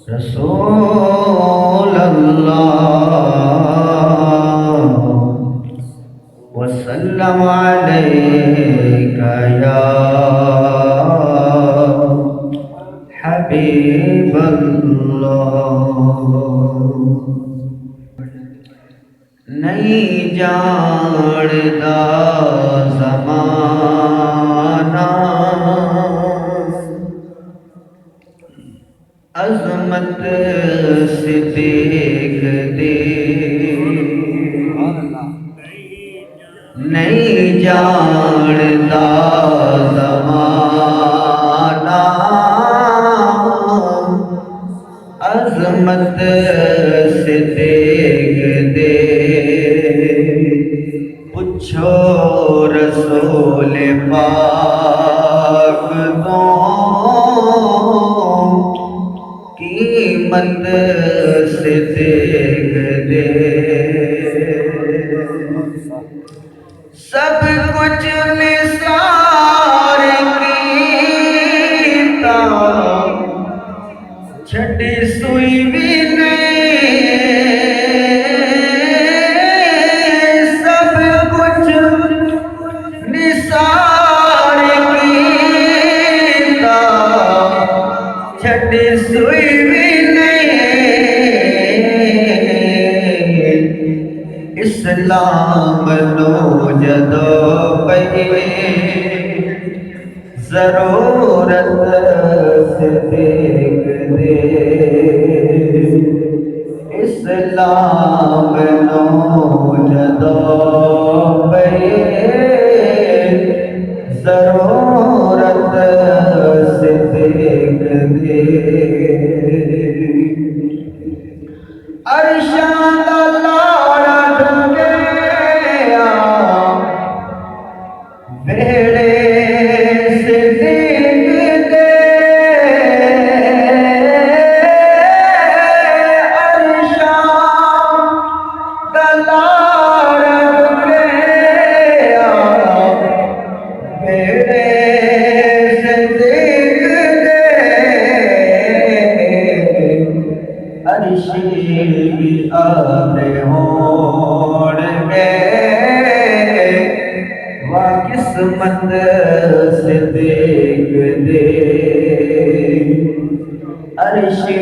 रसूल अल्लाह वसल्लम अलैका या हबीब अल्लाह। नहीं जानदा ज़माना अज़मत से देख दे, नहीं जानदा ज़माना अज़मत से देख दे। पूछो रसूल पाक तो कीमत से देख दे। सब कुछ निसार कीता छड़ी सुई भी नहीं। सब कुछ निसार कीता छड़ी सुई भी नहीं। इस्लाम नो जदो पई ज़रूरत से देख दे। इस्लाम नो जदो पई ज़रूरत से देख दे। अर्शां दा लाड़ा ढुंगेया वेड़े से देख दे। अर्शां दा लाड़ा ढुंगेया वेड़े से देख दे। अर्शी आले होंगे वा किस्मत से देख दे। अर्शी